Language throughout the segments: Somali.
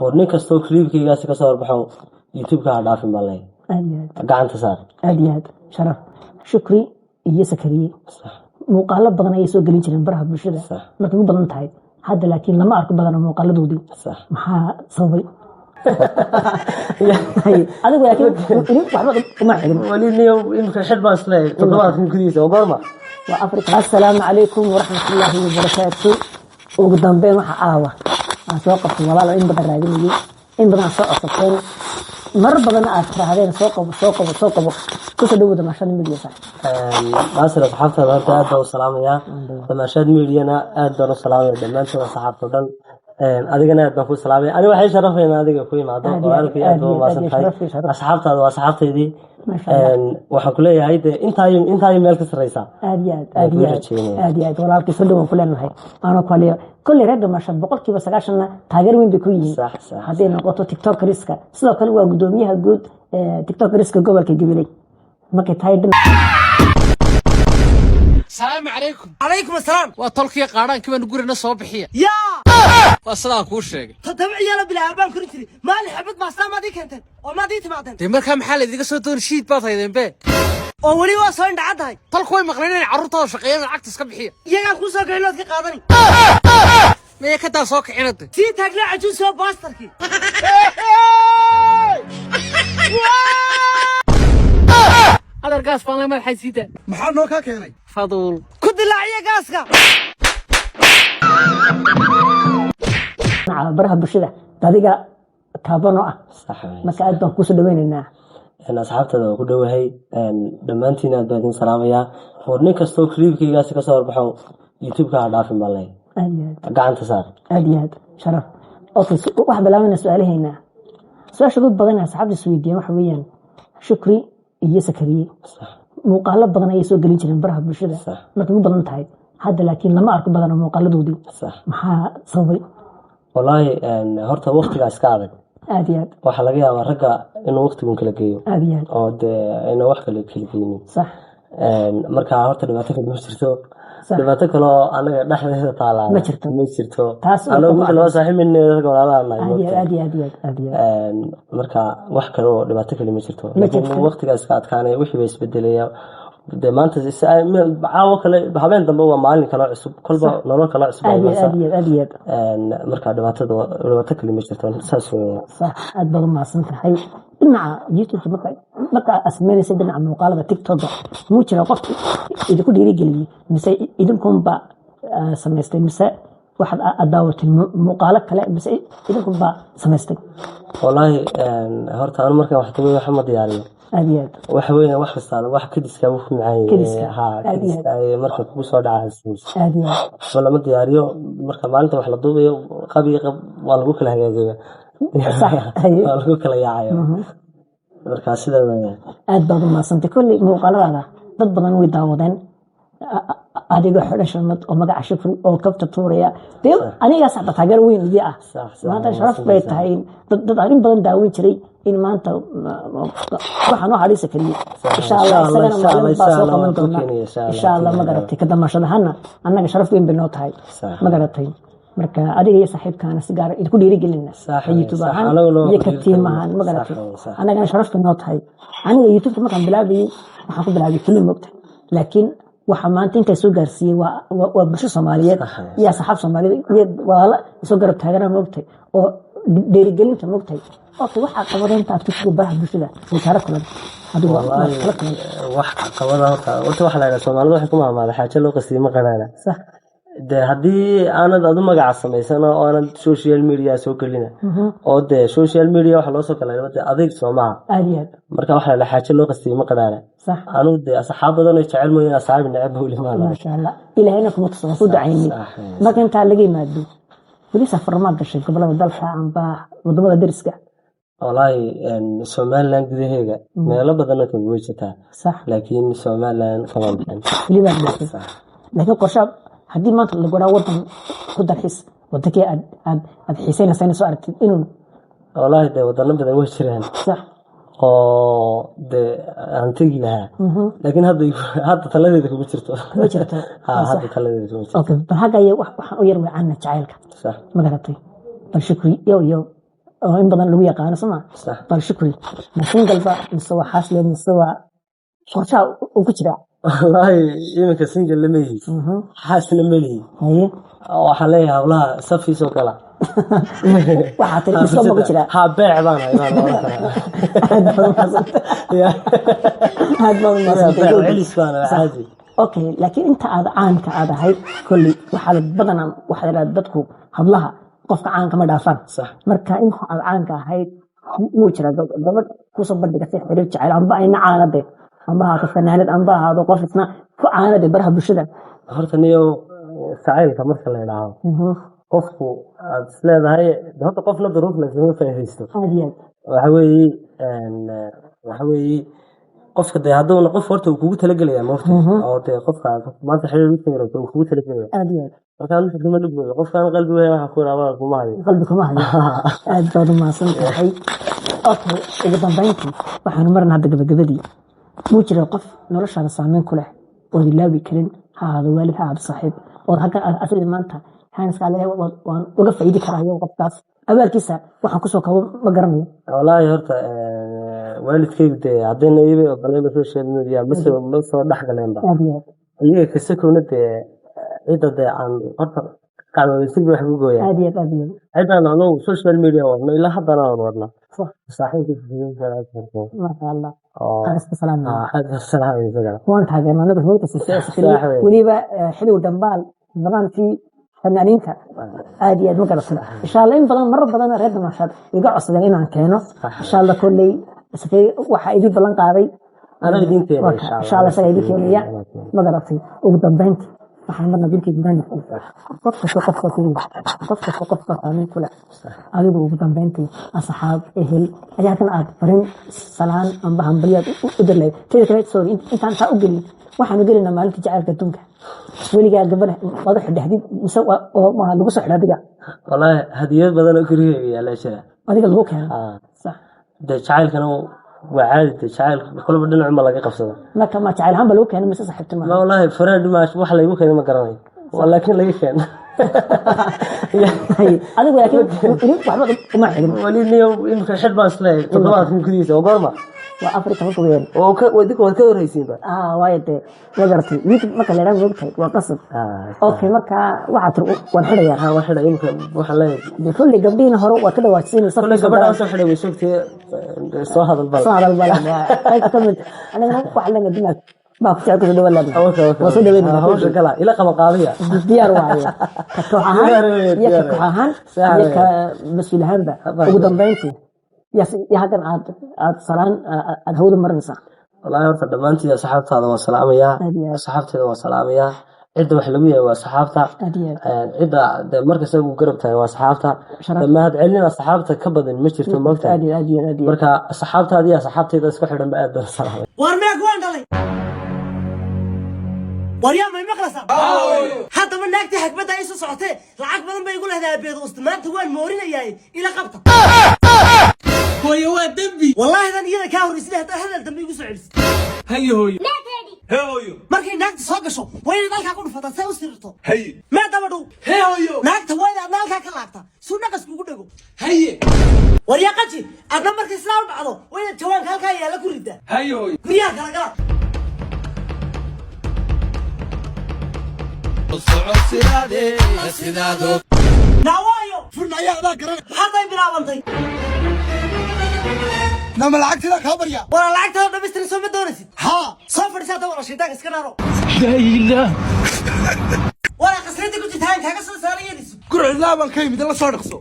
ورني كستو كليبكي قاسي كسر بحو يوتيوب كهذا عارف مالي قاعد تصار أدياد شرف شكري يسكري muuqaalo badan ay soo galin jireen baraha bulshada markay u badan tahay hadda laakiin lama arko badan muuqaaladoodii maxaa sababay adigu laakiin waxba ma xigin wali niyo imka xidba islay toddobaad gudihiisa oo goorma wa afrika assalaamu calaykum waraxmatullaahi wabarakaatu ugu dambeyn waxa aawa aan soo qabtay walaal in badan raadinayay in badan soo codsateen mar badan aad raadeen soo qabo kusoo dhawada maashad media sax baasir asxaabta horta aad baan u salaamayaa maashad media-na aad baan u salaamayaa dhammaantood asxaabta dhan adigana aad baan ku salaamay ani waxay sharafayna adiga ku imaado walaalkii aad baan maasantahay asxaabtaada waa asxaabtaydii waxaan ku leeyahay intaa meel ka sareysa aad walaalkii soo dhawaan ku leenahay ana kaliya kulli reer maashad 90% taageer weyn bay ku yihiin hadii noqoto tiktok riska sidoo kale waa gudoomiyaha guud tiktok riska gobolka Gabiley markay tahay السلام عليكم. عليكم السلام. وطلقي قارن كمان نقول الناس صباحية. يا. والسلام كل شيء. تتابع يلا بلا أربعة كرنتري. ما اللي حبيت مع سلام ما ديك أنت. وما ديت معدن. تمر كم حال إذا صوتون شيء باط هيدا بيه. أولي وصلنا عدهاي. طلقوا مقرنين عروضها وشقيان العكس صباحية. يا أخو ساق عينات قادني. ما يكتا ساق عينات. في تقلع عجوز سو باستركي. هذا القاس فانا ما حسيته محل نوكا كيني فضول كنت لاعيه قاسكا baraha bulshada adiga taabano ah sax marka aad baan ku soo dhaweynaynaa asxaabtada ku dhawahay dhamaantiin aad baan salaamayaa ورني كستو كليبكي قاسي كسر بحو يوتيوب كهذا عارف مالي قاعد تصار أدياد شرف أوكي واحد بلاوينا سؤالهنا سؤال شدود بدنا أصحاب السويدية وحويا شكري يسكري muuqaalo badan ay soo galin jireen baraha bulshada markay u badan tahay hadda laakiin lama arko badan muuqaaladoodii maxaa sababay wallahi horta waqtigaas ka adag aad waxa laga yaabaa ragga inuu waqtigu kala geeyo aad oo inuu wax kale kala geeynin sax marka horta dhibaato kale jirto dhibaato kale oo anaga dhaxdeeda taala ma jirto anagu mid loo saaxiibin ragga walaalaha aad marka wax kale oo dhibaato kale ma jirto waqtigaas ka adkaanay wixii bay isbedelaya maanta caawa kale habeen dambe waa maalin kale cusub kolba nolol kale cusub aad marka dhibaato kale ma jirto saas weeye sax aad badan ma santahay dhinaca youtube marka asmeynaysa dhinaca muuqaalada tiktok muu jira qof idinku dhiirigeliyay mise idinkunba samaystay mise waxaad daawatay muuqaalo kale mise idinkunba samaystay wallahi horta aan markaan wax tago wax ma diyaariyo aad waxa weeye wax kasta wax kadiska uu fiican yahay marka ku soo dhacaysay aad wala ma diyaariyo marka maalinta wax la duubayo qabi waa lagu kala hagaajiyo صح waa lagu kala yaacayo marka sida aad baad ma santay kulli muuqaalada dad badan way daawadeen adiga xidhashanad oo magaca shukri oo kabta tuuraya dib aniga sax taageer weyn idii ah maanta sharaf bay tahay dad arin badan daawin jiray in maanta waxaan u hadiisa kaliya insha Allah isagana maalin baa soo qaban doona insha Allah ma garatay ka damashadahana annaga sharaf weyn bay noo tahay ma garatay marka adiga iyo saaxiibkaana si gaar ah ku dhiirigelina YouTube ahaan iyo ka tiimahan ma garatay annaga sharaf bay noo tahay aniga YouTube markaan bilaabay waxaan ku bilaabay kaliya moogta laakiin waxa maanta inta soo gaarsiiyay waa bulsho Soomaaliyeed iyo saxaab Soomaaliyeed wala soo garab taagana moogtay oo dhiirigelinta moogtay oo waxa qabadeenta aad ku baraha bulshada wicara kale adigu wax qabada horta waxa la yiraahdo Soomaalidu waxay ku maamulada xaajo loo qasimo qanaana sax haddii aanad adu magaca samaysan oo aanad social media soo gelina oo social media waxa loo soo kala adeeg Soomaaliya aad marka waxa la xaajo loo qasimo qanaana صح أنا ودي أصحابنا يجعل مويا أصحابي نعبه ولا ما شاء الله إلى هنا كم تصرفوا دعيني ما كنت على ما أدو وليس فرمات قشة قبل ما دلها عن باع وضمن درسك والله سومال لان كذي هيك ما لا بدنا كبوجتها صح لكن سومال لان كمان اللي بعد صح لكن قرشاب هدي ما تقول قرا وطن خد الحس ودك حسين سنة سؤالت إنه والله ده وطننا بدنا وجهنا صح aan tagi lahaa laakiin hadda taladeeda kuma jirto hadda taladeeda kuma jirto okay bal haga waxaan u yar wacana jacaylka sax ma garatay bal shukri yo إن بدن لو يقان سما بل شكري مسين قلبا مستوى حاسل مستوى قرشة وكتير والله يمكن سنجل لمي حاسل ملي هي وحليها والله صفي سو كلا وحاطين مسلم كتير ها بيع بانا هذا ما بيع عليس بانا عادي اوكي لكن انت عانك هذا هاي كل وحال بدنا وحال dadku hablaha qofka caanka ma dhaafan marka in caanka ahayd wuu jira gabadh ku soo bandhigtay xiriir jacayl amba ayna caanade amba ha ka fanaanad amba ha qof isna ku caanade baraha bulshada horta niyo sacaylka marka la yiraahdo qofku aad isleedahay horta qofna duruuf la isma fahaysto waxa weeye qofka de hadduu qof horta uu kugu talagalaya moofta oo de qofka maanta xiriir u sameeyo uu kugu talagalaya marka aan xidma dhigno qofkan qalbi weey waxa ku raabaa kuma hayo aad baad u maasan tahay okay ugu dambeyntii waxaan marnaa gabagabadii muu jira qof noloshaada saameyn ku leh oo ilaawi karin ha hada waalid ha hada saaxiib oo halka asri maanta haan iska leeyahay waan uga faa'iidi karayo qofkaas abaalkiisa waxaan ku soo kabo ma garanayo wallaahi horta waalidkaygu dee haddayna iibay oo baleba social media ma soo dhexgaleenba iyaga kasakoona dee cidda dee aan horta kacdoodaysiga wax ugu gooyaa ciddaan anagu social media wadno ilaa haddana aan wadna waan taageernaa anaga hooyta weliba xiliw dambaal banaantii fanaaniinta aad iyo aad ma garasada insha allah in badan marar badan reer damaashaad iga codsadeen inaan keeno insha allah kolley waxa idin ballan qaaday insha allah isaga idin keenaya ma garatay ugu dambeyntii waxaan marna dilkii gudaanka qofka aamin kule adigu ugu dambeyntii asxaab ehel ayaa kan aad farin salaan amba hambaliyad u dirlay tii kale soo intaan taa u gelin waxaan u gelinaa maalinta jacaylka adduunka weligaa gabadha madaxa dhexdid mise oo ma lagu soo xidhaa adiga wallaahi hadiyad badan oo guriga yaala jira adiga lagu keeno sax de jacaylkana waa caadi de jacaylka kulba dhinac ma laga qabsado marka ma jacayl hamba lagu keeno mise saaxiibtimo wallaahi faraad ma wax lagu keeno ma garanayo laakiin laga keeno adigu laakiin waxba uma xidhin wali niyo imka xid baan isleeyahay toddobaadkan gudihiisa oo goorma waa Afrika marka weyn oo ka wadika wad ka horeysiinba waayde wagartay YouTube marka la raadin wogtay waa qasab okay marka waxa tir waan xidhayaa waan xidhay imka waxa leeyahay kulli gabdhiina hore waa ka dhawaajinaysa kulli gabadha soo xidhay way sugtay soo hadal bal ay kamid anaga waxa la nadimaa ما كنت أقول له ولا وصل بيني هوش كلا إلى قم قاضية ديار واعية كوحان يا كوحان يا كمسؤول هذا وقدام بينتي يا هذا عاد صلان هود مرنسا والله يرفع دمانتي يا صحابتي هذا والسلام يا صحابتي هذا والسلام يا عدة وحلوية وصحابتها عدة مركز أبو قربتها وصحابتها لما هاد علنا صحابتها كبد المشتر في الموتى مركز صحابتها هذه صحابتي إذا سكحوا لما أدى الصلاة وارميك وين دلي waryaa may maqlaysaa haddaba naagtii xagbadda ay soo socotee lacag badan bay igu leedahay beedo maanta waan moorinayaa ila qabta hooyo waa dembi wallaahi dan iyada kaa horreysay hadda hadal dambe igu soo celisay haye hooyo hee hooyo markay naagta soo gasho waa inaad halkaa ku dhufataa see u sirirto haye mee daba dhow hee hooyo naagta waa inaad halkaa ka laagta suu naqas kugu dhego haye waryaa qaji adna markay sidaa u dhacdo waa inaad jawaanka halkaa yaalla ku riddaa haye hooyo guryaha kala gala نوايو فرنا يا ذا كرنا هذا يبلا وانتي نعم العكس ذا خبر يا ولا العكس هذا بيستري سوى مدونسي ها صفر ساعة ولا شيء تاكس كنارو لا إله ولا قصرتي كنت تهاي تاكس سارية نسو كل عذاب الكيم ده لا صار قصو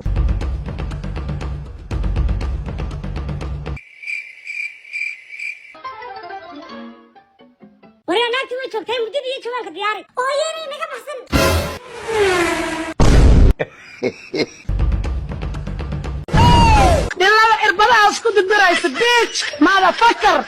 ورا ناكي وجهك كم جدي يجمعك دياري أو ياني نجا بحسن بالله إربلا أسكت الدرايس بيتش ماذا فكر